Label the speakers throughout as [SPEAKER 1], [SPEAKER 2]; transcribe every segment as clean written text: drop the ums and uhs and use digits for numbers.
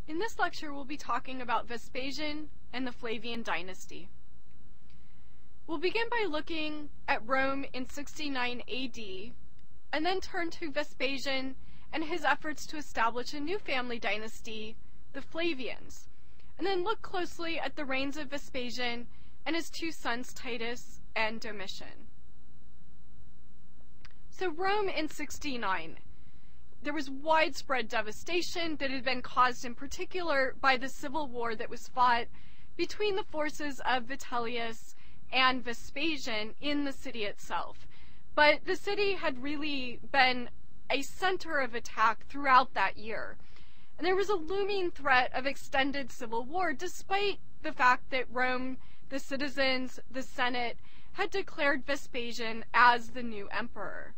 [SPEAKER 1] In this lecture, we'll be talking about Vespasian and the Flavian Dynasty. We'll begin by looking at Rome in 69 AD, and then turn to Vespasian and his efforts to establish a new family dynasty, the Flavians, and then look closely at the reigns of Vespasian and his two sons, Titus and Domitian. So Rome in 69. There was widespread devastation that had been caused in particular by the civil war that was fought between the forces of Vitellius and Vespasian in the city itself. But the city had really been a center of attack throughout that year. And there was a looming threat of extended civil war, despite the fact that Rome, the citizens, the Senate, had declared Vespasian as the new emperor.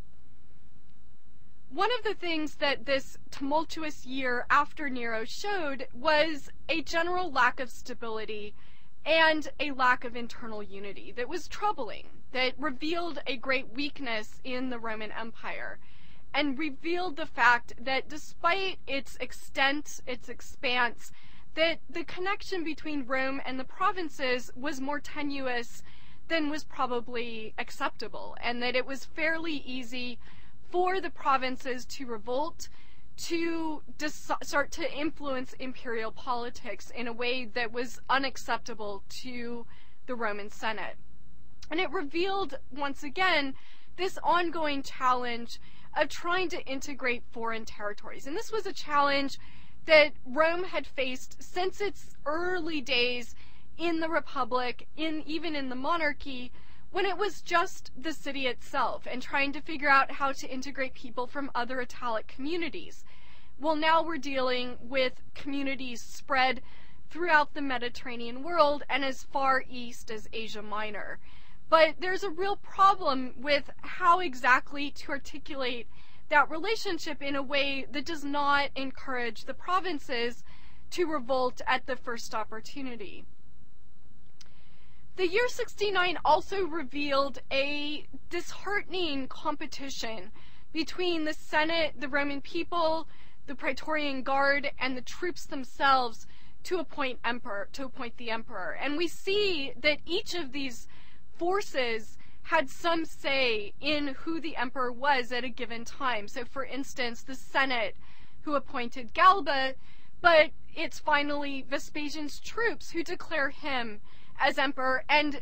[SPEAKER 1] One of the things that this tumultuous year after Nero showed was a general lack of stability and a lack of internal unity that was troubling, that revealed a great weakness in the Roman Empire, and revealed the fact that despite its extent, its expanse, that the connection between Rome and the provinces was more tenuous than was probably acceptable, and that it was fairly easy for the provinces to revolt, to start to influence imperial politics in a way that was unacceptable to the Roman Senate. And it revealed, once again, this ongoing challenge of trying to integrate foreign territories. And this was a challenge that Rome had faced since its early days in the Republic, even in the monarchy, when it was just the city itself and trying to figure out how to integrate people from other Italic communities. Well, now we're dealing with communities spread throughout the Mediterranean world and as far east as Asia Minor. But there's a real problem with how exactly to articulate that relationship in a way that does not encourage the provinces to revolt at the first opportunity. The year 69 also revealed a disheartening competition between the Senate, the Roman people, the Praetorian Guard, and the troops themselves to appoint the emperor. And we see that each of these forces had some say in who the emperor was at a given time. So, for instance, the Senate, who appointed Galba, but it's finally Vespasian's troops who declare him as emperor and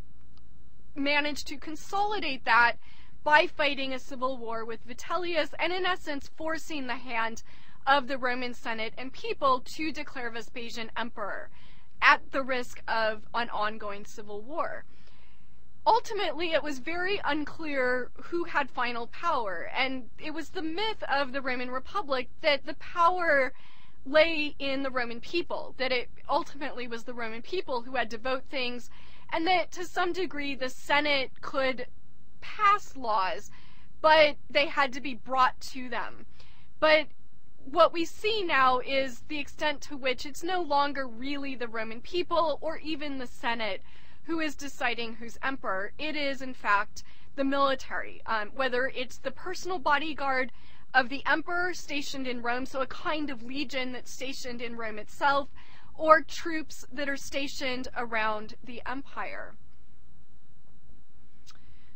[SPEAKER 1] managed to consolidate that by fighting a civil war with Vitellius and, in essence, forcing the hand of the Roman Senate and people to declare Vespasian emperor at the risk of an ongoing civil war. Ultimately, it was very unclear who had final power, and it was the myth of the Roman Republic that the power lay in the Roman people, that it ultimately was the Roman people who had to vote things, and that to some degree the Senate could pass laws, but they had to be brought to them. But what we see now is the extent to which it's no longer really the Roman people or even the Senate who is deciding who's emperor. It is, in fact, the military, whether it's the personal bodyguard of the emperor stationed in Rome, so a kind of legion that's stationed in Rome itself, or troops that are stationed around the empire.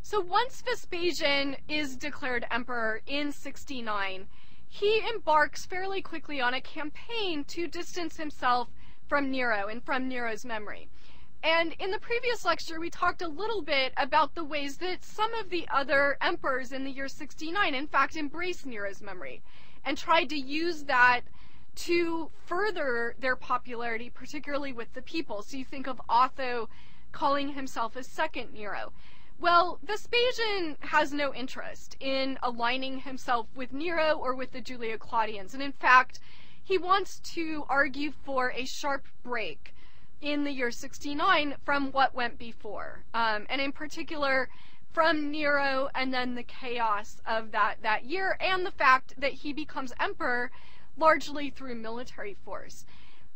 [SPEAKER 1] So once Vespasian is declared emperor in 69, he embarks fairly quickly on a campaign to distance himself from Nero and from Nero's memory. And in the previous lecture, we talked a little bit about the ways that some of the other emperors in the year 69, in fact, embraced Nero's memory and tried to use that to further their popularity, particularly with the people. So you think of Otho calling himself a second Nero. Well, Vespasian has no interest in aligning himself with Nero or with the Julio-Claudians. And in fact, he wants to argue for a sharp break in the year 69 from what went before, and in particular from Nero and then the chaos of that year and the fact that he becomes emperor largely through military force.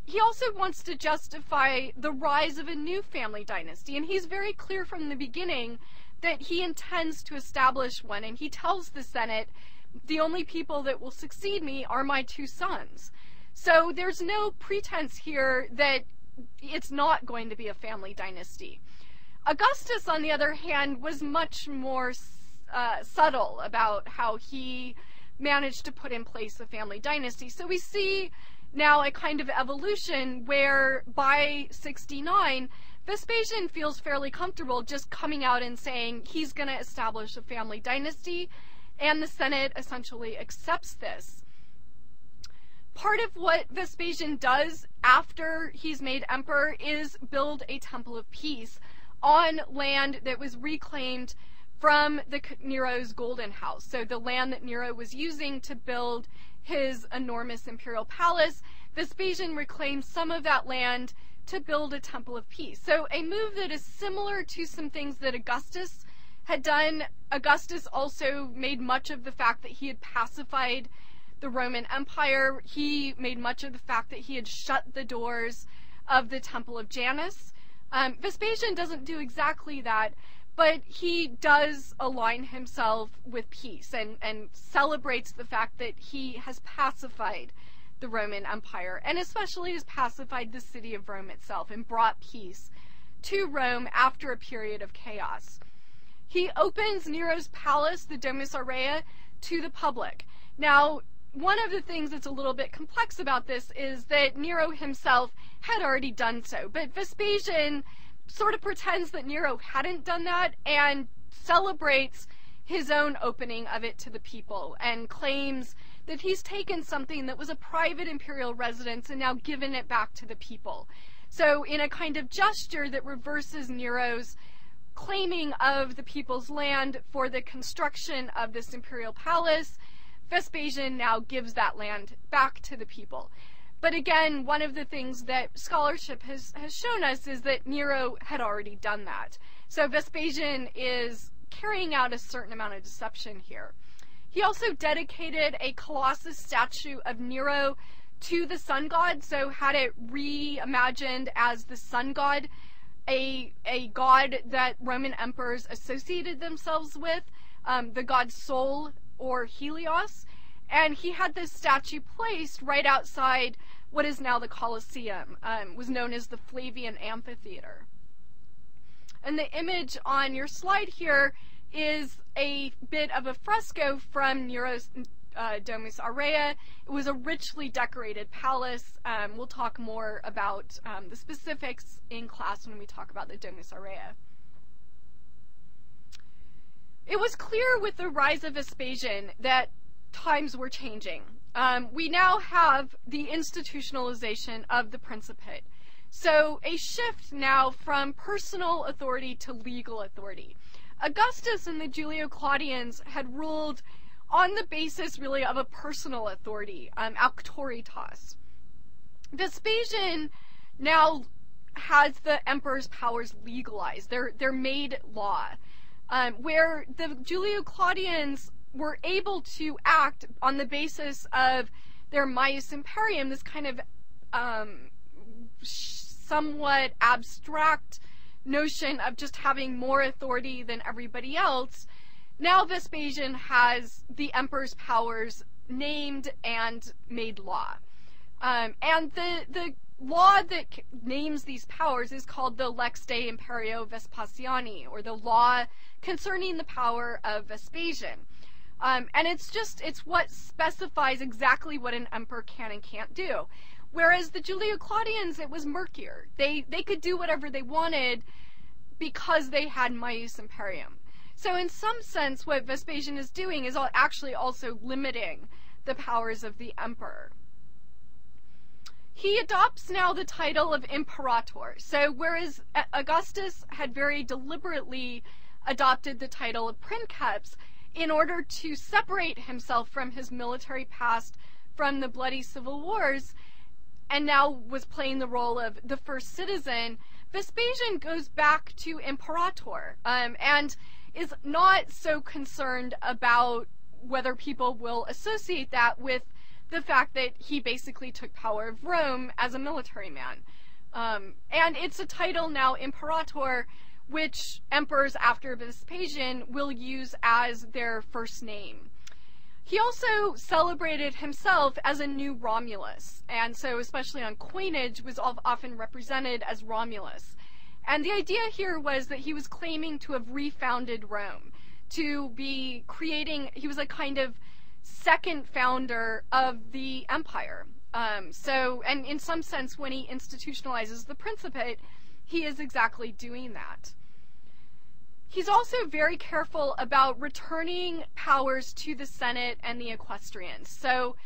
[SPEAKER 1] He also wants to justify the rise of a new family dynasty, and he's very clear from the beginning that he intends to establish one, and he tells the Senate, the only people that will succeed me are my two sons. So there's no pretense here that it's not going to be a family dynasty. Augustus, on the other hand, was much more subtle about how he managed to put in place a family dynasty. So we see now a kind of evolution where by 69, Vespasian feels fairly comfortable just coming out and saying he's going to establish a family dynasty, and the Senate essentially accepts this. Part of what Vespasian does after he's made emperor is build a temple of peace on land that was reclaimed from Nero's Golden House. So the land that Nero was using to build his enormous imperial palace, Vespasian reclaimed some of that land to build a temple of peace. So a move that is similar to some things that Augustus had done. Augustus also made much of the fact that he had pacified the Roman Empire. He made much of the fact that he had shut the doors of the Temple of Janus. Vespasian doesn't do exactly that, but he does align himself with peace and celebrates the fact that he has pacified the Roman Empire, and especially has pacified the city of Rome itself and brought peace to Rome after a period of chaos. He opens Nero's palace, the Domus Aurea, to the public. Now, one of the things that's a little bit complex about this is that Nero himself had already done so, but Vespasian sort of pretends that Nero hadn't done that and celebrates his own opening of it to the people and claims that he's taken something that was a private imperial residence and now given it back to the people. So in a kind of gesture that reverses Nero's claiming of the people's land for the construction of this imperial palace, Vespasian now gives that land back to the people. But again, one of the things that scholarship has shown us is that Nero had already done that. So Vespasian is carrying out a certain amount of deception here. He also dedicated a Colossus statue of Nero to the sun god, so had it reimagined as the sun god, a god that Roman emperors associated themselves with, the god Sol or Helios, and he had this statue placed right outside what is now the Colosseum, was known as the Flavian Amphitheater. And the image on your slide here is a bit of a fresco from Nero's Domus Aurea. It was a richly decorated palace. We'll talk more about the specifics in class when we talk about the Domus Aurea. It was clear with the rise of Vespasian that times were changing. We now have the institutionalization of the Principate. So a shift now from personal authority to legal authority. Augustus and the Julio-Claudians had ruled on the basis really of a personal authority, auctoritas. Vespasian now has the emperor's powers legalized. They're made law, where the Julio-Claudians were able to act on the basis of their maius imperium, this kind of somewhat abstract notion of just having more authority than everybody else. Now Vespasian has the emperor's powers named and made law. And the law that names these powers is called the Lex de Imperio Vespasiani, or the law concerning the power of Vespasian. And it's what specifies exactly what an emperor can and can't do. Whereas the Julio-Claudians, it was murkier. They could do whatever they wanted because they had maius imperium. So in some sense, what Vespasian is doing is actually also limiting the powers of the emperor. He adopts now the title of imperator. So whereas Augustus had very deliberately adopted the title of princeps in order to separate himself from his military past, from the bloody civil wars, and now was playing the role of the first citizen, Vespasian goes back to imperator, and is not so concerned about whether people will associate that with the fact that he basically took power of Rome as a military man. And it's a title now, imperator, which emperors after Vespasian will use as their first name. He also celebrated himself as a new Romulus, and so especially on coinage was often represented as Romulus. And the idea here was that he was claiming to have refounded Rome, to be creating, he was a kind of second founder of the empire. And in some sense, when he institutionalizes the Principate, he is exactly doing that. He's also very careful about returning powers to the Senate and the equestrians, so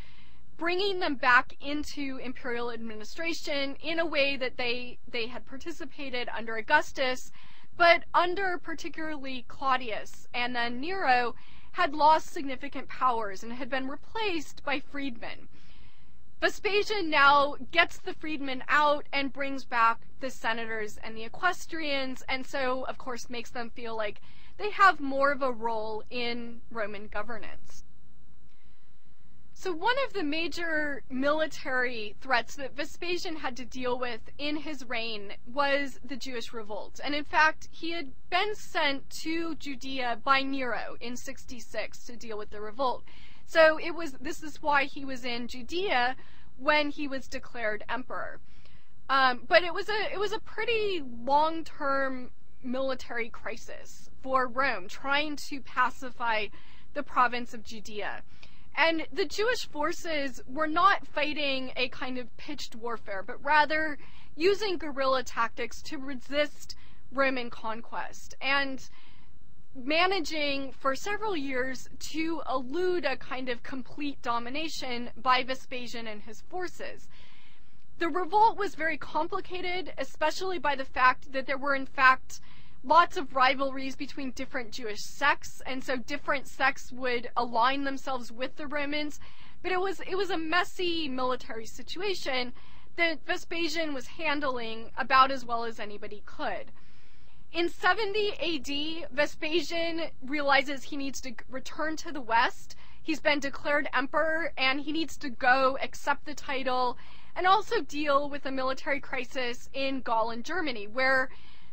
[SPEAKER 1] bringing them back into imperial administration in a way that they had participated under Augustus, but under particularly Claudius and then Nero had lost significant powers and had been replaced by freedmen. Vespasian now gets the freedmen out and brings back the senators and the equestrians, and so, of course, makes them feel like they have more of a role in Roman governance. So one of the major military threats that Vespasian had to deal with in his reign was the Jewish revolt. And in fact, he had been sent to Judea by Nero in 66 to deal with the revolt. So this is why he was in Judea when he was declared emperor. But it was a pretty long-term military crisis for Rome, trying to pacify the province of Judea. And the Jewish forces were not fighting a kind of pitched warfare, but rather using guerrilla tactics to resist Roman conquest, and managing for several years to elude a kind of complete domination by Vespasian and his forces. The revolt was very complicated, especially by the fact that there were in fact lots of rivalries between different Jewish sects, and so different sects would align themselves with the Romans. But it was a messy military situation that Vespasian was handling about as well as anybody could. In 70 AD, Vespasian realizes he needs to return to the west. He's been declared emperor, and he needs to go accept the title and also deal with a military crisis in Gaul and Germany, where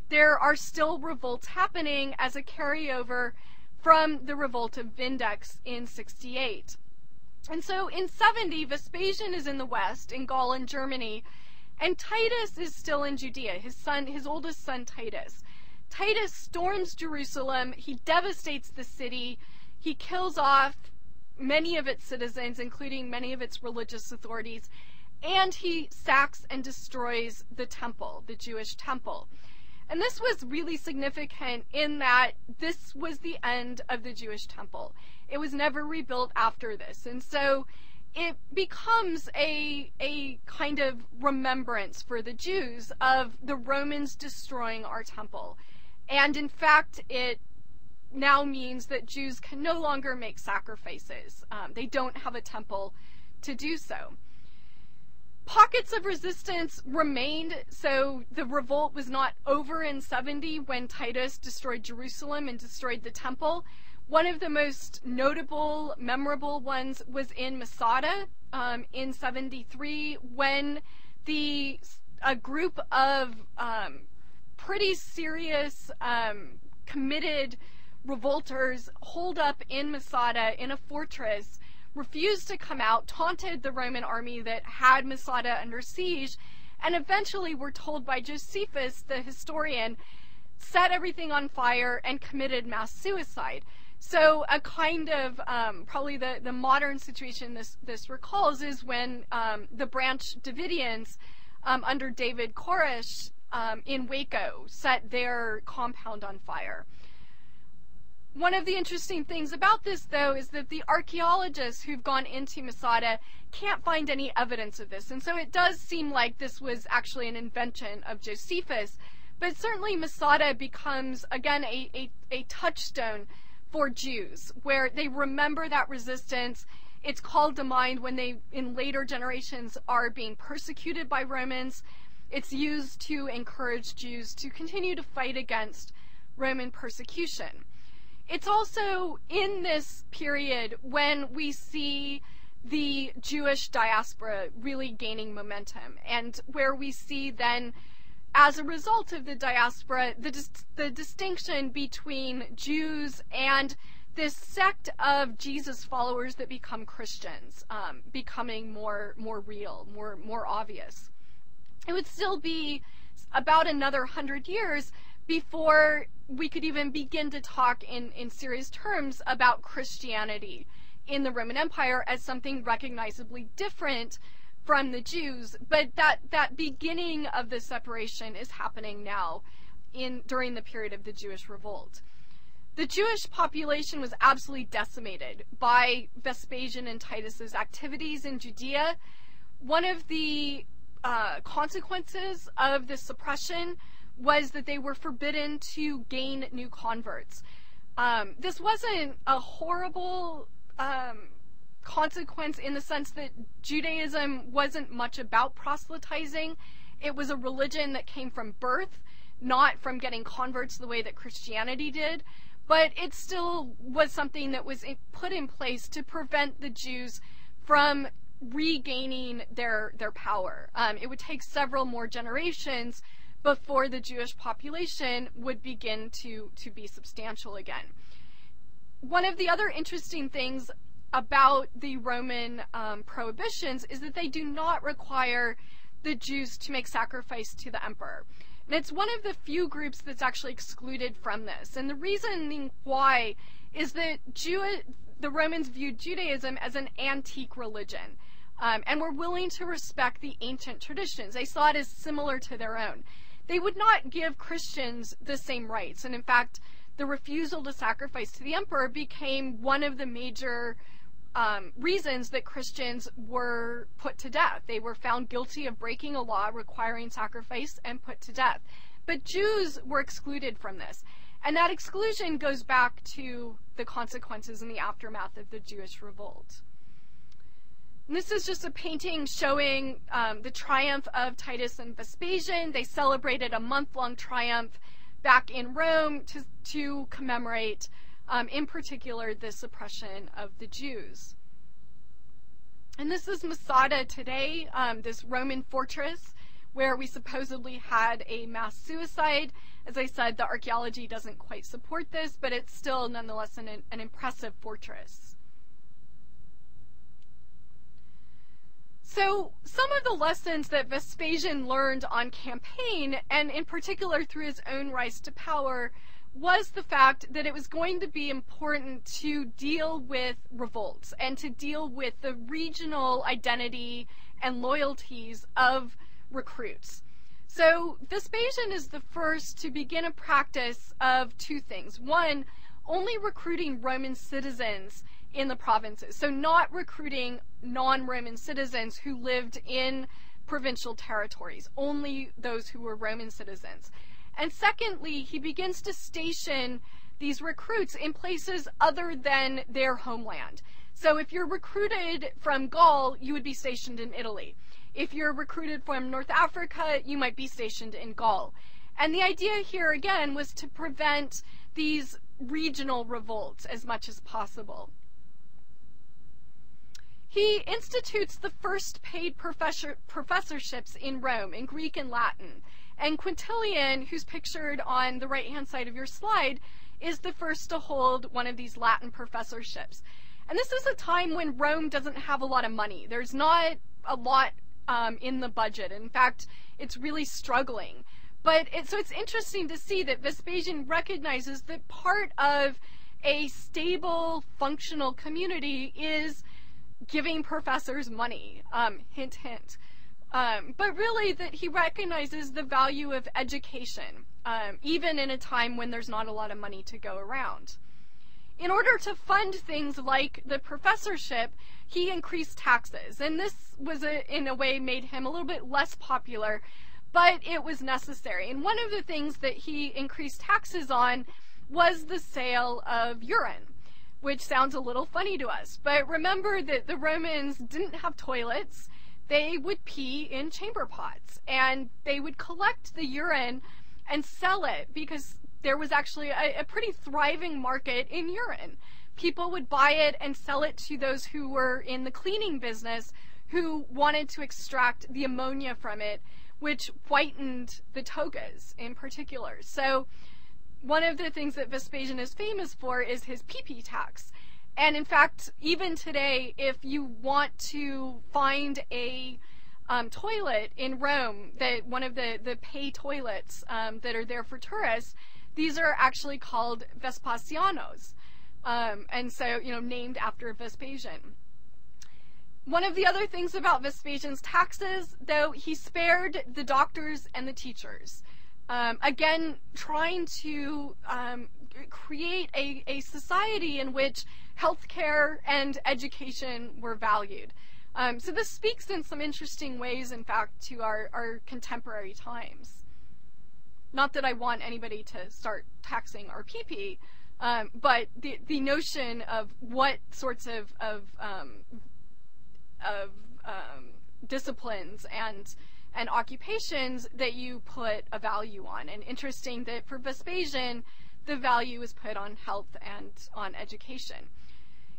[SPEAKER 1] there are still revolts happening as a carryover from the revolt of Vindex in 68. And so in 70, Vespasian is in the west, in Gaul and Germany, and Titus is still in Judea, his oldest son Titus. Titus storms Jerusalem, he devastates the city, he kills off many of its citizens, including many of its religious authorities, and he sacks and destroys the temple, the Jewish temple. And this was really significant in that this was the end of the Jewish temple. It was never rebuilt after this. And so it becomes a kind of remembrance for the Jews of the Romans destroying our temple. And in fact, it now means that Jews can no longer make sacrifices. They don't have a temple to do so. Pockets of resistance remained, so the revolt was not over in 70 when Titus destroyed Jerusalem and destroyed the temple. One of the most notable, memorable ones was in Masada in 73 when a group of pretty serious, committed revolters holed up in Masada in a fortress, refused to come out, taunted the Roman army that had Masada under siege, and eventually were told by Josephus, the historian, set everything on fire and committed mass suicide. So a kind of, probably the modern situation this recalls is when the Branch Davidians under David Koresh in Waco set their compound on fire. One of the interesting things about this, though, is that the archaeologists who've gone into Masada can't find any evidence of this. And so it does seem like this was actually an invention of Josephus. But certainly Masada becomes, again, a touchstone for Jews, where they remember that resistance. It's called to mind when they, in later generations, are being persecuted by Romans. It's used to encourage Jews to continue to fight against Roman persecution. It's also in this period when we see the Jewish diaspora really gaining momentum, and where we see then, as a result of the diaspora, the distinction between Jews and this sect of Jesus followers that become Christians, becoming more real, more obvious. It would still be about another 100 years before we could even begin to talk in serious terms about Christianity in the Roman Empire as something recognizably different from the Jews. But that beginning of the separation is happening now during the period of the Jewish revolt. The Jewish population was absolutely decimated by Vespasian and Titus's activities in Judea. One of the consequences of this suppression was that they were forbidden to gain new converts. This wasn't a horrible consequence in the sense that Judaism wasn't much about proselytizing. It was a religion that came from birth, not from getting converts the way that Christianity did. But it still was something that was put in place to prevent the Jews from regaining their power. It would take several more generations before the Jewish population would begin to be substantial again. One of the other interesting things about the Roman prohibitions is that they do not require the Jews to make sacrifice to the emperor. And it's one of the few groups that's actually excluded from this. And the reasoning why is that the Romans viewed Judaism as an antique religion, and were willing to respect the ancient traditions. They saw it as similar to their own. They would not give Christians the same rights. And in fact, the refusal to sacrifice to the emperor became one of the major reasons that Christians were put to death. They were found guilty of breaking a law requiring sacrifice and put to death. But Jews were excluded from this. And that exclusion goes back to the consequences in the aftermath of the Jewish revolt. And this is just a painting showing the triumph of Titus and Vespasian. They celebrated a month-long triumph back in Rome to commemorate in particular the suppression of the Jews. And this is Masada today, this Roman fortress where we supposedly had a mass suicide. As I said, the archaeology doesn't quite support this, but it's still nonetheless an impressive fortress. So some of the lessons that Vespasian learned on campaign, and in particular through his own rise to power, was the fact that it was going to be important to deal with revolts and to deal with the regional identity and loyalties of recruits. So Vespasian is the first to begin a practice of two things. One, only recruiting Roman citizens in the provinces. So not recruiting non-Roman citizens who lived in provincial territories, only those who were Roman citizens. And secondly, he begins to station these recruits in places other than their homeland. So if you're recruited from Gaul, you would be stationed in Italy. If you're recruited from North Africa, you might be stationed in Gaul. And the idea here, again, was to prevent these regional revolts as much as possible. He institutes the first paid professorships in Rome, in Greek and Latin. And Quintilian, who's pictured on the right-hand side of your slide, is the first to hold one of these Latin professorships. And this is a time when Rome doesn't have a lot of money. There's not a lot in the budget. In fact, it's really struggling. So it's interesting to see that Vespasian recognizes that part of a stable, functional community is giving professors money. Hint, hint. But really that he recognizes the value of education, even in a time when there's not a lot of money to go around. In order to fund things like the professorship, he increased taxes. And this was, in a way, made him a little bit less popular, but it was necessary. And one of the things that he increased taxes on was the sale of urine, which sounds a little funny to us. But remember that the Romans didn't have toilets. They would pee in chamber pots, and they would collect the urine and sell it because there was actually a pretty thriving market in urine. People would buy it and sell it to those who were in the cleaning business who wanted to extract the ammonia from it, which whitened the togas in particular. So one of the things that Vespasian is famous for is his pee-pee tax. And in fact, even today, if you want to find a toilet in Rome, that one of the pay toilets that are there for tourists, these are actually called Vespasianos, and so, named after Vespasian. One of the other things about Vespasian's taxes, though, he spared the doctors and the teachers. Again, trying to create a society in which healthcare and education were valued. So this speaks in some interesting ways, in fact, to our contemporary times. Not that I want anybody to start taxing our pee-pee, but the notion of what sorts of disciplines and occupations that you put a value on. And interesting that for Vespasian, the value is put on health and on education.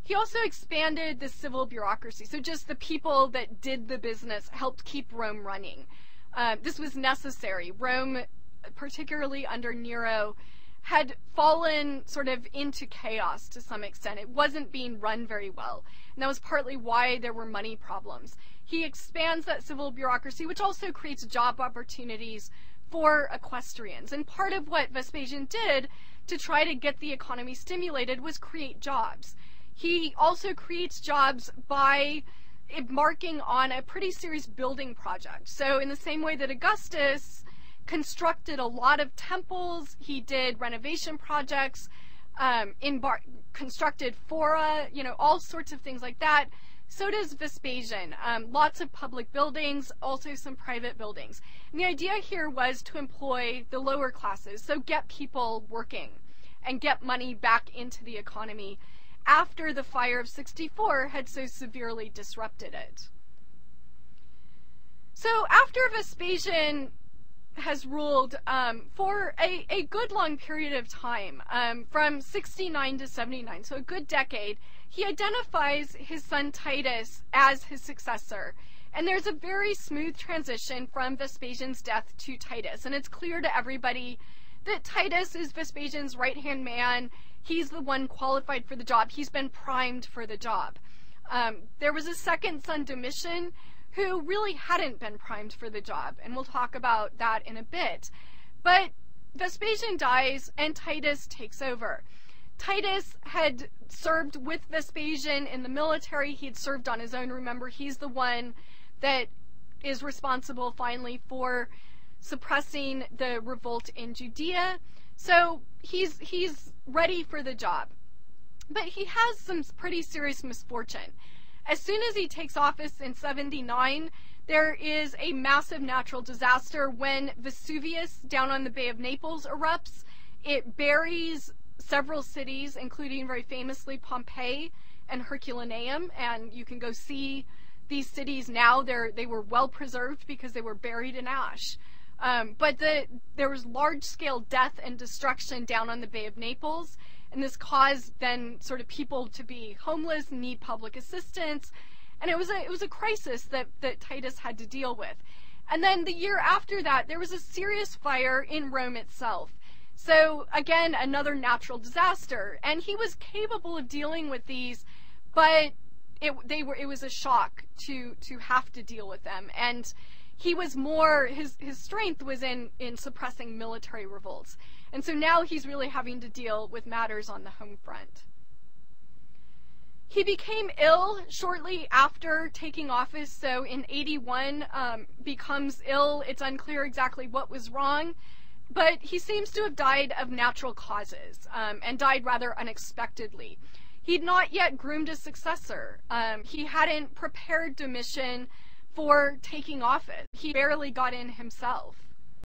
[SPEAKER 1] He also expanded the civil bureaucracy, so just the people that did the business helped keep Rome running. This was necessary. Rome, particularly under Nero, had fallen sort of into chaos to some extent. It wasn't being run very well, and that was partly why there were money problems. He expands that civil bureaucracy, which also creates job opportunities for equestrians. And part of what Vespasian did to try to get the economy stimulated was create jobs. He also creates jobs by embarking on a pretty serious building project. So in the same way that Augustus constructed a lot of temples, he did renovation projects, constructed fora, all sorts of things like that. So does Vespasian. Lots of public buildings, also some private buildings. And the idea here was to employ the lower classes, so get people working and get money back into the economy after the fire of 64 had so severely disrupted it. So after Vespasian has ruled for a good long period of time, from 69 to 79, so a good decade, he identifies his son Titus as his successor. And there's a very smooth transition from Vespasian's death to Titus. And it's clear to everybody that Titus is Vespasian's right-hand man. He's the one qualified for the job. He's been primed for the job. There was a second son, Domitian, who really hadn't been primed for the job, and we'll talk about that in a bit. But Vespasian dies, and Titus takes over. Titus had served with Vespasian in the military. He had served on his own. Remember, he's the one that is responsible finally for suppressing the revolt in Judea. So he's ready for the job. But he has some pretty serious misfortune. As soon as he takes office in 79, there is a massive natural disaster when Vesuvius down on the Bay of Naples erupts. It buries several cities, including very famously Pompeii and Herculaneum, and you can go see these cities now. They were well preserved because they were buried in ash. But there was large-scale death and destruction down on the Bay of Naples, and this caused then sort of people to be homeless, need public assistance, and it was a crisis that Titus had to deal with. And then the year after that, there was a serious fire in Rome itself. So again, another natural disaster, and he was capable of dealing with these, but it was a shock to have to deal with them. And he was more, his strength was in suppressing military revolts. And so now he's really having to deal with matters on the home front. He became ill shortly after taking office, so in 81 becomes ill. It's unclear exactly what was wrong, but he seems to have died of natural causes, and died rather unexpectedly. He'd not yet groomed a successor. He hadn't prepared Domitian for taking office. He barely got in himself.